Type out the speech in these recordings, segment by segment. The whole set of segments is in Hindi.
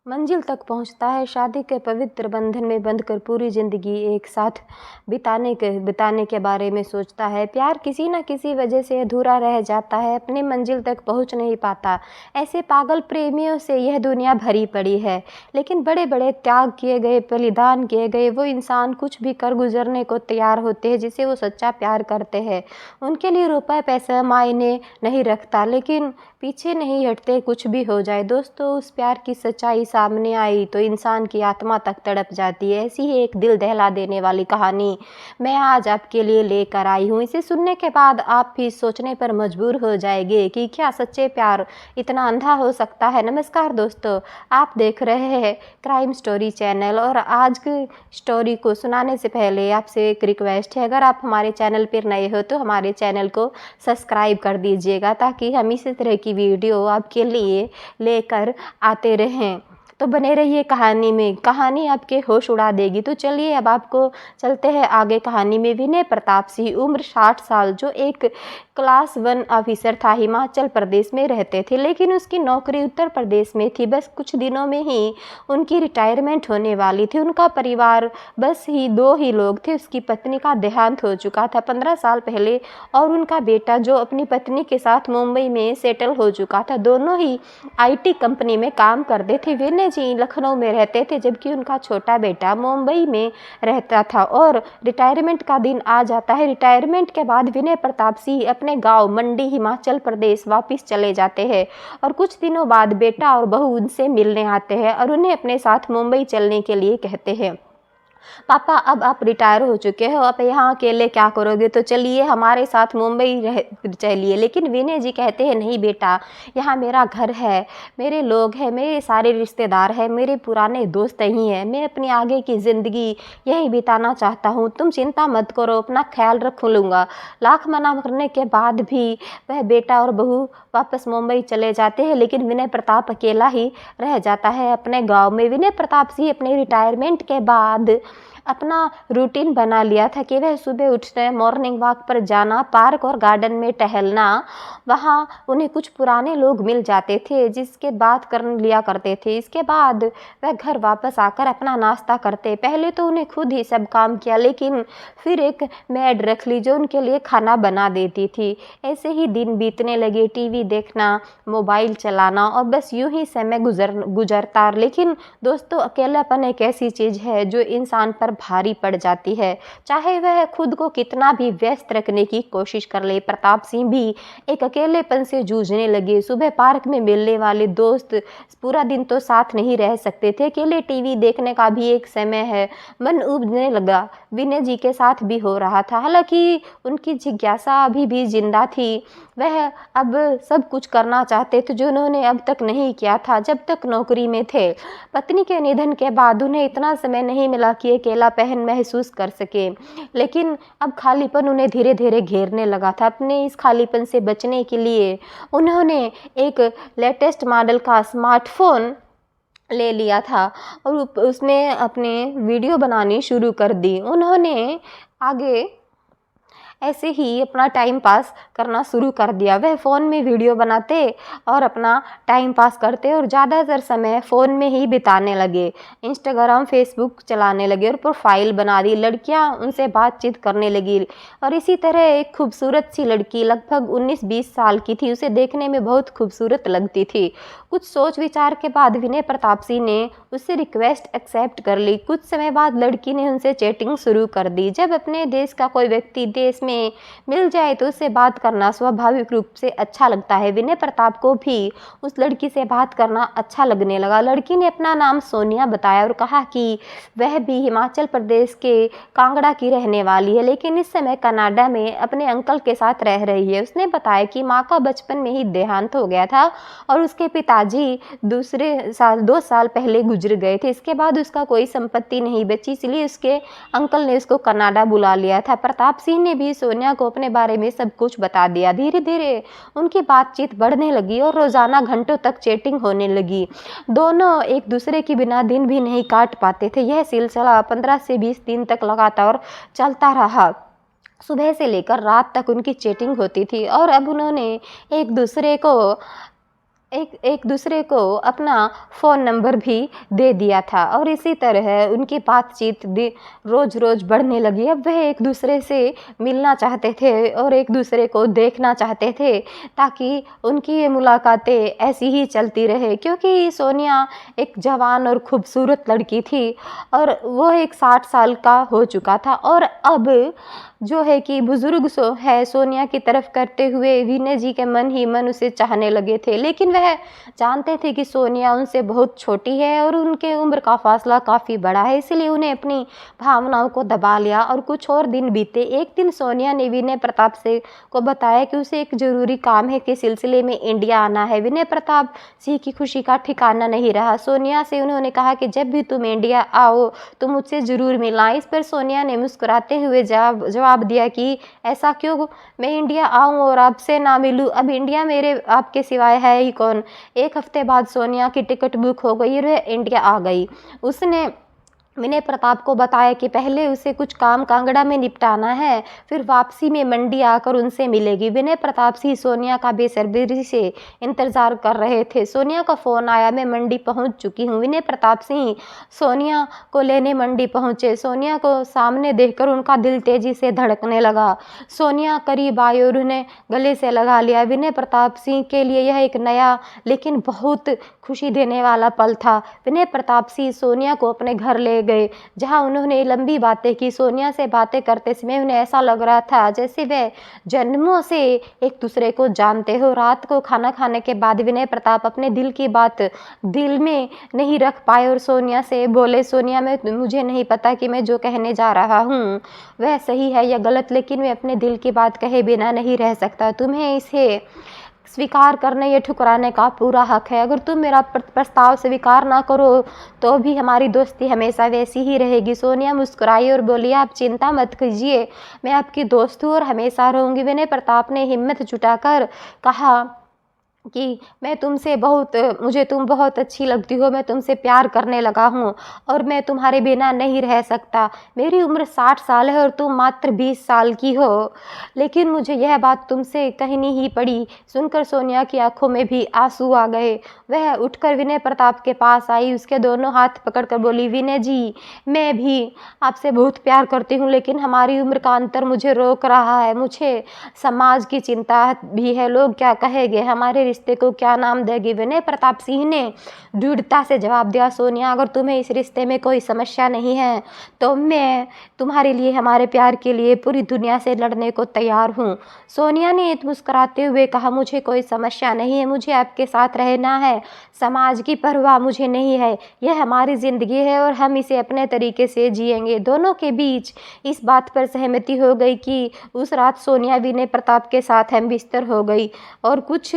मंजिल तक पहुंचता है, शादी के पवित्र बंधन में बंधकर पूरी ज़िंदगी एक साथ बिताने के बारे में सोचता है। प्यार किसी न किसी वजह से अधूरा रह जाता है, अपनी मंजिल तक पहुंच नहीं पाता। ऐसे पागल प्रेमियों से यह दुनिया भरी पड़ी है, लेकिन बड़े बड़े त्याग किए गए, बलिदान किए गए वो इंसान कुछ भी कर गुजरने को तैयार होते हैं जिसे वो सच्चा प्यार करते हैं। उनके लिए रुपये पैसा मायने नहीं रखता, लेकिन पीछे नहीं हटते कुछ भी हो जाए। दोस्तों, उस प्यार की सच्चाई सामने आई तो इंसान की आत्मा तक तड़प जाती है। ऐसी ही एक दिल दहला देने वाली कहानी मैं आज आपके लिए लेकर आई हूँ। इसे सुनने के बाद आप भी सोचने पर मजबूर हो जाएंगे कि क्या सच्चे प्यार इतना अंधा हो सकता है। नमस्कार दोस्तों, आप देख रहे हैं क्राइम स्टोरी चैनल और आज की स्टोरी को सुनाने से पहले आपसे एक रिक्वेस्ट है, अगर आप हमारे चैनल पर नए हो तो हमारे चैनल को सब्सक्राइब कर दीजिएगा ताकि हम इसी तरह की वीडियो आपके लिए लेकर आते रहें। तो बने रहिए कहानी में, कहानी आपके होश उड़ा देगी। तो चलिए अब आपको चलते हैं आगे कहानी में। विनय प्रताप सिंह, उम्र 60 साल, जो एक क्लास 1 ऑफिसर था, हिमाचल प्रदेश में रहते थे, लेकिन उसकी नौकरी उत्तर प्रदेश में थी। बस कुछ दिनों में ही उनकी रिटायरमेंट होने वाली थी। उनका परिवार बस 2 ही लोग थे। उसकी पत्नी का देहांत हो चुका था 15 साल पहले और उनका बेटा जो अपनी पत्नी के साथ मुंबई में सेटल हो चुका था। दोनों ही IT कंपनी में काम करते थे। विनय जी लखनऊ में रहते थे जबकि उनका छोटा बेटा मुंबई में रहता था। और रिटायरमेंट का दिन आ जाता है। रिटायरमेंट के बाद विनय प्रताप सिंह अपने गांव मंडी हिमाचल प्रदेश वापस चले जाते हैं और कुछ दिनों बाद बेटा और बहू उनसे मिलने आते हैं और उन्हें अपने साथ मुंबई चलने के लिए कहते हैं। पापा, अब आप रिटायर हो चुके हो, आप यहाँ अकेले क्या करोगे, तो चलिए हमारे साथ मुंबई चलिए। लेकिन विनय जी कहते हैं, नहीं बेटा, यहाँ मेरा घर है, मेरे लोग हैं, मेरे सारे रिश्तेदार हैं, मेरे पुराने दोस्त ही हैं, मैं अपनी आगे की ज़िंदगी यहीं बिताना चाहता हूँ, तुम चिंता मत करो, अपना ख्याल रख लूँगा। लाख मना करने के बाद भी वह बेटा और बहू वापस मुंबई चले जाते हैं, लेकिन विनय प्रताप अकेला ही रह जाता है अपने गाँव में। विनय प्रताप सिंह अपने रिटायरमेंट के बाद अपना रूटीन बना लिया था कि वह सुबह उठते मॉर्निंग वॉक पर जाना, पार्क और गार्डन में टहलना। वहाँ उन्हें कुछ पुराने लोग मिल जाते थे जिसके बात कर लिया करते थे। इसके बाद वह घर वापस आकर अपना नाश्ता करते। पहले तो उन्हें खुद ही सब काम किया, लेकिन फिर एक मेड रख ली जो उनके लिए खाना बना देती थी। ऐसे ही दिन बीतने लगे, टीवी देखना, मोबाइल चलाना और बस यूं ही समय गुजरता। लेकिन दोस्तों, अकेलापन एक ऐसी चीज़ है जो इंसान पर भारी पड़ जाती है, चाहे वह खुद को कितना भी व्यस्त रखने की कोशिश कर ले। प्रताप सिंह भी एक अकेलेपन से जूझने लगे। सुबह पार्क में मिलने वाले दोस्त पूरा दिन तो साथ नहीं रह सकते थे, अकेले टीवी देखने का भी एक समय है, मन उबने लगा। विनय जी के साथ भी हो रहा था। हालांकि उनकी जिज्ञासा अभी भी जिंदा थी, वह अब सब कुछ करना चाहते थे जो उन्होंने अब तक नहीं किया था जब तक नौकरी में थे। पत्नी के निधन के बाद उन्हें इतना समय नहीं मिला कि अकेलापन महसूस कर सके, लेकिन अब खालीपन उन्हें धीरे धीरे घेरने लगा था। अपने इस खालीपन से बचने के लिए उन्होंने एक लेटेस्ट मॉडल का स्मार्टफोन ले लिया था और उसमें अपने वीडियो बनानी शुरू कर दी। उन्होंने आगे ऐसे ही अपना टाइम पास करना शुरू कर दिया। वह फ़ोन में वीडियो बनाते और अपना टाइम पास करते और ज़्यादातर समय फ़ोन में ही बिताने लगे। इंस्टाग्राम, फेसबुक चलाने लगे और प्रोफाइल बना दी। लड़कियां उनसे बातचीत करने लगी और इसी तरह एक खूबसूरत सी लड़की लगभग 19-20 साल की थी, उसे देखने में बहुत खूबसूरत लगती थी। कुछ सोच विचार के बाद विनय प्रताप सिंह ने उससे रिक्वेस्ट एक्सेप्ट कर ली। कुछ समय बाद लड़की ने उनसे चैटिंग शुरू कर दी। जब अपने देश का कोई व्यक्ति देश में मिल जाए तो उससे बात करना स्वाभाविक रूप से अच्छा लगता है। विनय प्रताप को भी उस लड़की से बात करना अच्छा लगने लगा। लड़की ने अपना नाम सोनिया बताया और कहा कि वह भी हिमाचल प्रदेश के कांगड़ा की रहने वाली है, लेकिन इस समय कनाडा में अपने अंकल के साथ रह रही है। उसने बताया कि माँ का बचपन में ही देहांत हो गया था और उसके पिताजी 2 साल पहले गुजर गए थे। इसके बाद उसका कोई संपत्ति नहीं बची, इसलिए उसके अंकल ने उसको कनाडा बुला लिया था। प्रताप सिंह ने भी सोनिया को अपने बारे में सब कुछ बता दिया। धीरे धीरे उनकी बातचीत बढ़ने लगी और रोजाना घंटों तक चैटिंग होने लगी। दोनों एक दूसरे के बिना दिन भी नहीं काट पाते थे। यह सिलसिला 15 से 20 दिन तक लगातार चलता रहा। सुबह से लेकर रात तक उनकी चैटिंग होती थी और अब उन्होंने एक दूसरे को एक एक दूसरे को अपना फ़ोन नंबर भी दे दिया था और इसी तरह उनकी बातचीत रोज़-रोज़ बढ़ने लगी। अब वह एक दूसरे से मिलना चाहते थे और एक दूसरे को देखना चाहते थे ताकि उनकी ये मुलाकातें ऐसी ही चलती रहे, क्योंकि सोनिया एक जवान और खूबसूरत लड़की थी और वो एक 60 साल का हो चुका था और अब जो है कि बुज़ुर्ग सोनिया की तरफ करते हुए विनय जी के मन ही मन उसे चाहने लगे थे। लेकिन वह जानते थे कि सोनिया उनसे बहुत छोटी है और उनके उम्र का फ़ासला काफ़ी बड़ा है, इसलिए उन्हें अपनी भावनाओं को दबा लिया और कुछ और दिन बीते। एक दिन सोनिया ने विनय प्रताप से को बताया कि उसे एक ज़रूरी काम है के सिलसिले में इंडिया आना है। विनय प्रताप सिंह की खुशी का ठिकाना नहीं रहा। सोनिया से उन्होंने कहा कि जब भी तुम इंडिया आओ तो मुझसे ज़रूर मिलना। इस पर सोनिया ने मुस्कुराते हुए जवाब दिया कि ऐसा क्यों, मैं इंडिया आऊं और आपसे ना मिलूं, अब इंडिया मेरे आपके सिवाय है ही कौन। एक हफ्ते बाद सोनिया की टिकट बुक हो गई और वह इंडिया आ गई। उसने विनय प्रताप को बताया कि पहले उसे कुछ काम कांगड़ा में निपटाना है, फिर वापसी में मंडी आकर उनसे मिलेगी। विनय प्रताप सिंह सोनिया का बेसब्री से इंतजार कर रहे थे। सोनिया का फ़ोन आया, मैं मंडी पहुंच चुकी हूं। विनय प्रताप सिंह सोनिया को लेने मंडी पहुंचे। सोनिया को सामने देखकर उनका दिल तेजी से धड़कने लगा। सोनिया करीब आई और उन्हें गले से लगा लिया। विनय प्रताप सिंह के लिए यह एक नया लेकिन बहुत खुशी देने वाला पल था। विनय प्रताप सिंह सोनिया को अपने घर ले गए, जहां उन्होंने लंबी बातें की। सोनिया से बातें करते समय उन्हें ऐसा लग रहा था जैसे वे जन्मों से एक दूसरे को जानते हो। रात को खाना खाने के बाद विनय प्रताप अपने दिल की बात दिल में नहीं रख पाए और सोनिया से बोले, सोनिया मुझे नहीं पता कि मैं जो कहने जा रहा हूँ वह सही है या गलत, लेकिन मैं अपने दिल की बात कहे बिना नहीं रह सकता। तुम्हें इसे स्वीकार करने या ठुकराने का पूरा हक है। अगर तुम मेरा प्रस्ताव स्वीकार ना करो तो भी हमारी दोस्ती हमेशा वैसी ही रहेगी। सोनिया मुस्कुराई और बोली, आप चिंता मत कीजिए, मैं आपकी दोस्त हूँ और हमेशा रहूँगी। विनय प्रताप ने हिम्मत जुटाकर कहा कि मुझे तुम बहुत अच्छी लगती हो, मैं तुमसे प्यार करने लगा हूँ और मैं तुम्हारे बिना नहीं रह सकता। मेरी उम्र 60 साल है और तुम मात्र 20 साल की हो, लेकिन मुझे यह बात तुमसे कहनी ही पड़ी। सुनकर सोनिया की आंखों में भी आंसू आ गए। वह उठकर विनय प्रताप के पास आई, उसके दोनों हाथ पकड़कर बोली, विनय जी, मैं भी आपसे बहुत प्यार करती हूँ, लेकिन हमारी उम्र का अंतर मुझे रोक रहा है। मुझे समाज की चिंता भी है, लोग क्या कहेंगे, हमारे रिश्ते को क्या नाम देगी। विनय प्रताप सिंह ने दृढ़ता से जवाब दिया, सोनिया, अगर तुम्हें इस रिश्ते में कोई समस्या नहीं है तो मैं तुम्हारे लिए, हमारे प्यार के लिए पूरी दुनिया से लड़ने को तैयार हूँ। सोनिया ने मुस्कुराते हुए कहा, मुझे कोई समस्या नहीं है, मुझे आपके साथ रहना है, समाज की परवाह मुझे नहीं है, यह हमारी ज़िंदगी है और हम इसे अपने तरीके से जिएंगे। दोनों के बीच इस बात पर सहमति हो गई कि उस रात सोनिया विनय प्रताप के साथ हम बिस्तर हो गई और कुछ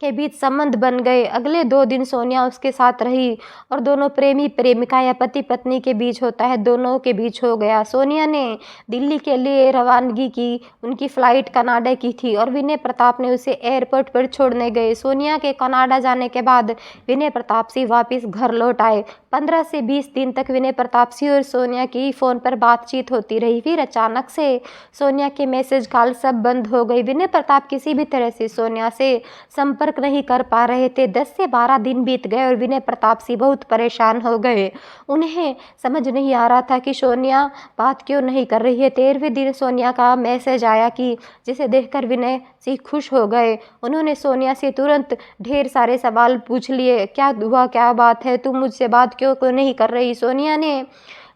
के बीच संबंध बन गए। अगले 2 दिन सोनिया उसके साथ रही और दोनों प्रेमी प्रेमिका या पति पत्नी के बीच होता है, दोनों के बीच हो गया। सोनिया ने दिल्ली के लिए रवानगी की, उनकी फ़्लाइट कनाडा की थी और विनय प्रताप ने उसे एयरपोर्ट पर छोड़ने गए। सोनिया के कनाडा जाने के बाद विनय प्रताप सिंह वापस घर लौट आए। 15 से 20 दिन तक विनय प्रताप सिंह और सोनिया की फ़ोन पर बातचीत होती रही। फिर अचानक से सोनिया के मैसेज कॉल सब बंद हो गई। विनय प्रताप किसी भी तरह से सोनिया से संपर्क नहीं कर पा रहे थे। 10 से 12 दिन बीत गए और विनय प्रताप सिंह बहुत परेशान हो गए। उन्हें समझ नहीं आ रहा था कि सोनिया बात क्यों नहीं कर रही है। 13वें दिन सोनिया का मैसेज आया कि जिसे देखकर विनय सिंह खुश हो गए। उन्होंने सोनिया से तुरंत ढेर सारे सवाल पूछ लिए, क्या हुआ, क्या बात है, तुम मुझसे बात क्यों नहीं कर रही। सोनिया ने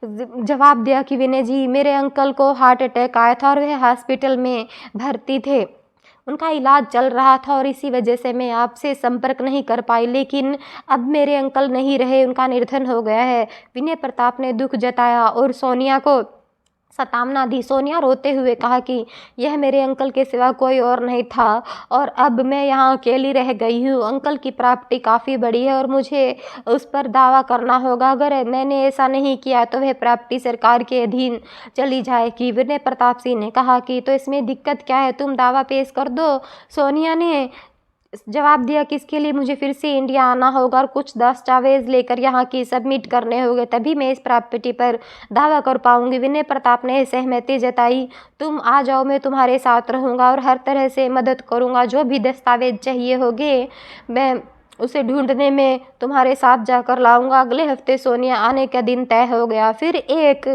जवाब दिया कि विनय जी, मेरे अंकल को हार्ट अटैक आया था और वह हॉस्पिटल में भर्ती थे, उनका इलाज चल रहा था और इसी वजह से मैं आपसे संपर्क नहीं कर पाई, लेकिन अब मेरे अंकल नहीं रहे, उनका निधन हो गया है। विनय प्रताप ने दुख जताया और सोनिया को सतावना दी। सोनिया रोते हुए कहा कि यह मेरे अंकल के सिवा कोई और नहीं था और अब मैं यहाँ अकेली रह गई हूँ। अंकल की प्रॉपर्टी काफ़ी बड़ी है और मुझे उस पर दावा करना होगा। अगर मैंने ऐसा नहीं किया तो वह प्रॉपर्टी सरकार के अधीन चली जाएगी। विनय प्रताप सिंह ने कहा कि तो इसमें दिक्कत क्या है, तुम दावा पेश कर दो। सोनिया ने जवाब दिया कि इसके लिए मुझे फिर से इंडिया आना होगा और कुछ दस्तावेज लेकर यहाँ की सबमिट करने होंगे, तभी मैं इस प्रॉपर्टी पर दावा कर पाऊंगी। विनय प्रताप ने सहमति जताई। तुम आ जाओ, मैं तुम्हारे साथ रहूँगा और हर तरह से मदद करूँगा। जो भी दस्तावेज चाहिए होंगे मैं उसे ढूंढने में तुम्हारे साथ जाकर लाऊंगा। अगले हफ्ते सोनिया आने का दिन तय हो गया। फिर एक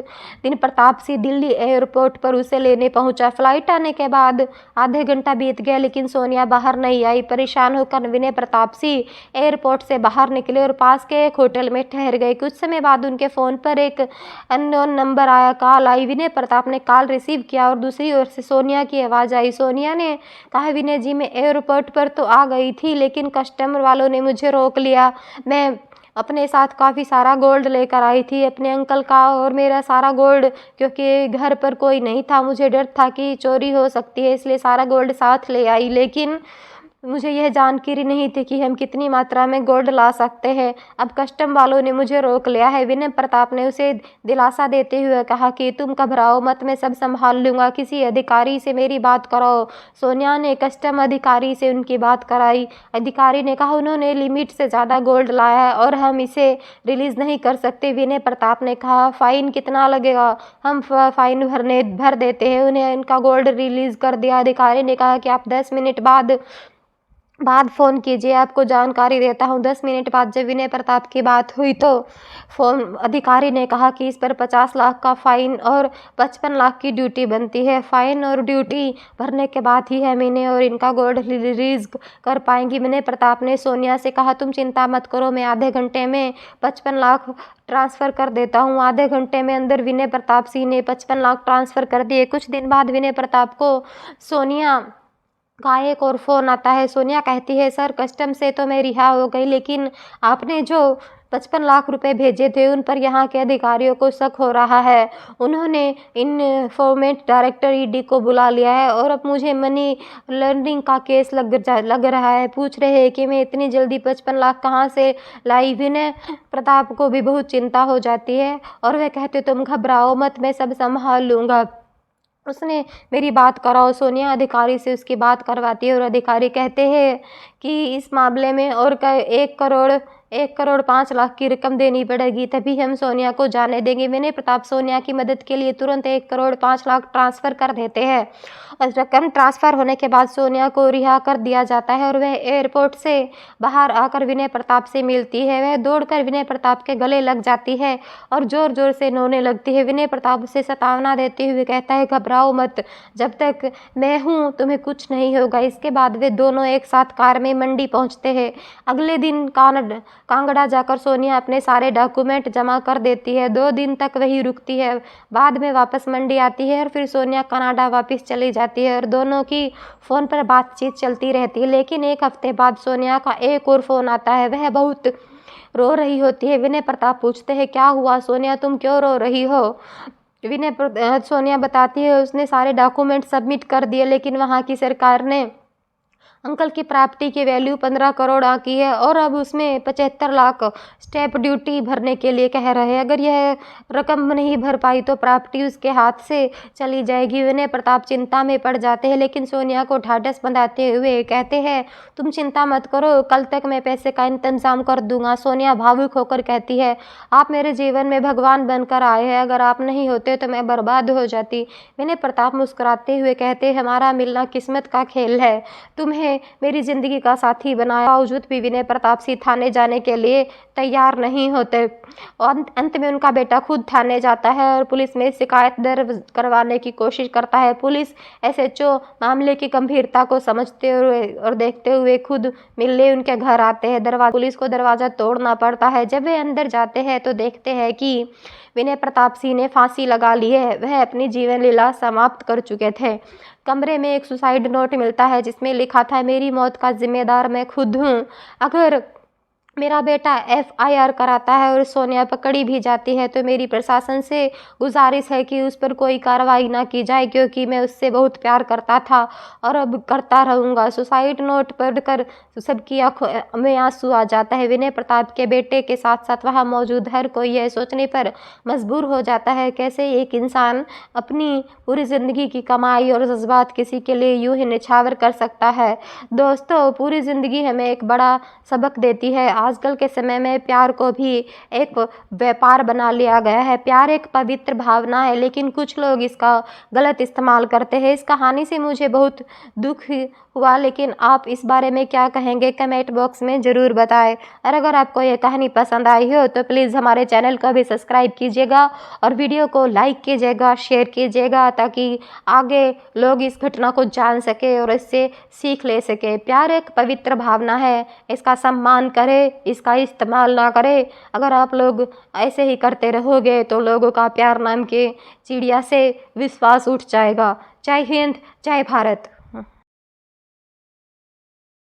दिन प्रताप सिंह दिल्ली एयरपोर्ट पर उसे लेने पहुंचा। फ्लाइट आने के बाद आधे घंटा बीत गया लेकिन सोनिया बाहर नहीं आई। परेशान होकर विनय प्रताप सिंह एयरपोर्ट से बाहर निकले और पास के एक होटल में ठहर गए। कुछ समय बाद उनके फ़ोन पर एक अननोन नंबर आया। कॉल आई। विनय प्रताप ने कॉल रिसीव किया और दूसरी ओर से सोनिया की आवाज़ आई। सोनिया ने कहा, विनय जी, मैं एयरपोर्ट पर तो आ गई थी लेकिन कस्टमर वालों ने मुझे रोक लिया। मैं अपने साथ काफ़ी सारा गोल्ड लेकर आई थी, अपने अंकल का और मेरा सारा गोल्ड, क्योंकि घर पर कोई नहीं था। मुझे डर था कि चोरी हो सकती है, इसलिए सारा गोल्ड साथ ले आई। लेकिन मुझे यह जानकारी नहीं थी कि हम कितनी मात्रा में गोल्ड ला सकते हैं। अब कस्टम वालों ने मुझे रोक लिया है। विनय प्रताप ने उसे दिलासा देते हुए कहा कि तुम घबराओ मत, मैं सब संभाल लूँगा, किसी अधिकारी से मेरी बात कराओ। सोनिया ने कस्टम अधिकारी से उनकी बात कराई। अधिकारी ने कहा उन्होंने लिमिट से ज़्यादा गोल्ड लाया है और हम इसे रिलीज़ नहीं कर सकते। विनय प्रताप ने कहा, फ़ाइन कितना लगेगा? हम फ़ाइन भर देते हैं। उन्हें उनका गोल्ड रिलीज़ कर दिया। अधिकारी ने कहा कि आप 10 मिनट बाद फ़ोन कीजिए, आपको जानकारी देता हूँ। 10 मिनट बाद जब विनय प्रताप की बात हुई तो फ़ोन अधिकारी ने कहा कि इस पर 50 लाख का फ़ाइन और 55 लाख की ड्यूटी बनती है। फ़ाइन और ड्यूटी भरने के बाद ही हम इन्हें और इनका गोल्ड रिलीज़ कर पाएंगी। विनय प्रताप ने सोनिया से कहा, तुम चिंता मत करो, मैं आधे घंटे में 55 लाख ट्रांसफ़र कर देता हूँ। आधे घंटे में अंदर विनय प्रताप सिंह ने 55 लाख ट्रांसफ़र कर दिए। कुछ दिन बाद विनय प्रताप को सोनिया का एक और फ़ोन आता है। सोनिया कहती है, सर, कस्टम से तो मैं रिहा हो गई लेकिन आपने जो 55 लाख रुपए भेजे थे उन पर यहाँ के अधिकारियों को शक हो रहा है। उन्होंने इन्फॉर्मेट डायरेक्टर ईडी को बुला लिया है और अब मुझे मनी लॉन्ड्रिंग का केस लग रहा है। पूछ रहे हैं कि मैं इतनी जल्दी 55 लाख कहाँ से लाई। विनय प्रताप को भी बहुत चिंता हो जाती है और वह कहते, तुम घबराओ मत, मैं सब संभाल लूँगा, उसने मेरी बात कराओ। सोनिया अधिकारी से उसकी बात करवाती है और अधिकारी कहते हैं कि इस मामले में और 1 करोड़ 5 लाख की रकम देनी पड़ेगी, तभी हम सोनिया को जाने देंगे। विनय प्रताप सोनिया की मदद के लिए तुरंत 1 करोड़ 5 लाख ट्रांसफ़र कर देते हैं और रकम ट्रांसफ़र होने के बाद सोनिया को रिहा कर दिया जाता है और वह एयरपोर्ट से बाहर आकर विनय प्रताप से मिलती है। वह दौड़कर विनय प्रताप के गले लग जाती है और ज़ोर ज़ोर से रोने लगती है। विनय प्रताप उसे सतावना देते हुए कहता है, घबराओ मत, जब तक मैं हूँ तुम्हें कुछ नहीं होगा। इसके बाद वे दोनों एक साथ कार में मंडी पहुँचते हैं। अगले दिन कांगड़ा जाकर सोनिया अपने सारे डॉक्यूमेंट जमा कर देती है। 2 दिन तक वही रुकती है, बाद में वापस मंडी आती है और फिर सोनिया कनाडा वापस चली जाती है और दोनों की फ़ोन पर बातचीत चलती रहती है। लेकिन 1 हफ्ते बाद सोनिया का एक और फ़ोन आता है। वह बहुत रो रही होती है। विनय प्रताप पूछते हैं, क्या हुआ सोनिया, तुम क्यों रो रही हो? सोनिया बताती है उसने सारे डॉक्यूमेंट सबमिट कर दिए लेकिन वहाँ की सरकार ने अंकल की प्रॉपर्टी की वैल्यू 15 करोड़ आंकी है और अब उसमें 75 लाख स्टैंप ड्यूटी भरने के लिए कह रहे हैं। अगर यह रकम नहीं भर पाई तो प्रॉपर्टी उसके हाथ से चली जाएगी। विनय प्रताप चिंता में पड़ जाते हैं लेकिन सोनिया को ढाढ़स बंधाते हुए कहते हैं, तुम चिंता मत करो, कल तक मैं पैसे का इंतजाम कर दूंगा। सोनिया भावुक होकर कहती है, आप मेरे जीवन में भगवान बनकर आए हैं, अगर आप नहीं होते तो मैं बर्बाद हो जाती। विनय प्रताप मुस्कुराते हुए कहते, हमारा मिलना किस्मत का खेल है, तुम्हें मेरी जिंदगी का साथी बनाया। बावजूद भी विनय प्रताप सिंह थाने जाने के लिए तैयार नहीं होते और अंत में उनका बेटा खुद थाने जाता है और पुलिस में शिकायत दर्ज करवाने की कोशिश करता है। पुलिस एसएचओ मामले की गंभीरता को समझते हुए और देखते हुए खुद मिलने उनके घर आते हैं। पुलिस को दरवाज़ा तोड़ना पड़ता है। जब वे अंदर जाते हैं तो देखते हैं कि विनय प्रताप सिंह ने फांसी लगा ली है। वह अपनी जीवन लीला समाप्त कर चुके थे। कमरे में एक सुसाइड नोट मिलता है जिसमें लिखा था, मेरी मौत का जिम्मेदार मैं खुद हूँ। अगर मेरा बेटा FIR कराता है और सोनिया पकड़ी भी जाती है, तो मेरी प्रशासन से गुजारिश है कि उस पर कोई कार्रवाई ना की जाए, क्योंकि मैं उससे बहुत प्यार करता था और अब करता रहूँगा। सुसाइड नोट पढ़कर सबकी आँखों में आंसू आ जाता है। विनय प्रताप के बेटे के साथ साथ वहाँ मौजूद हर कोई यह सोचने पर मजबूर हो जाता है कैसे एक इंसान अपनी पूरी ज़िंदगी की कमाई और जज्बात किसी के लिए यूं ही निछावर कर सकता है। दोस्तों, पूरी ज़िंदगी हमें एक बड़ा सबक देती है। आजकल के समय में प्यार को भी एक व्यापार बना लिया गया है। प्यार एक पवित्र भावना है, लेकिन कुछ लोग इसका गलत इस्तेमाल करते हैं। इस कहानी से मुझे बहुत दुख हुआ, लेकिन आप इस बारे में क्या कहेंगे कमेंट बॉक्स में ज़रूर बताएं। और अगर आपको ये कहानी पसंद आई हो तो प्लीज़ हमारे चैनल को भी सब्सक्राइब कीजिएगा और वीडियो को लाइक कीजिएगा, शेयर कीजिएगा, ताकि आगे लोग इस घटना को जान सके और इससे सीख ले सके। प्यार एक पवित्र भावना है, इसका सम्मान करें, इसका इस्तेमाल ना करें। अगर आप लोग ऐसे ही करते रहोगे तो लोगों का प्यार नाम के चिड़िया से विश्वास उठ जाएगा। जय हिंद, जय भारत।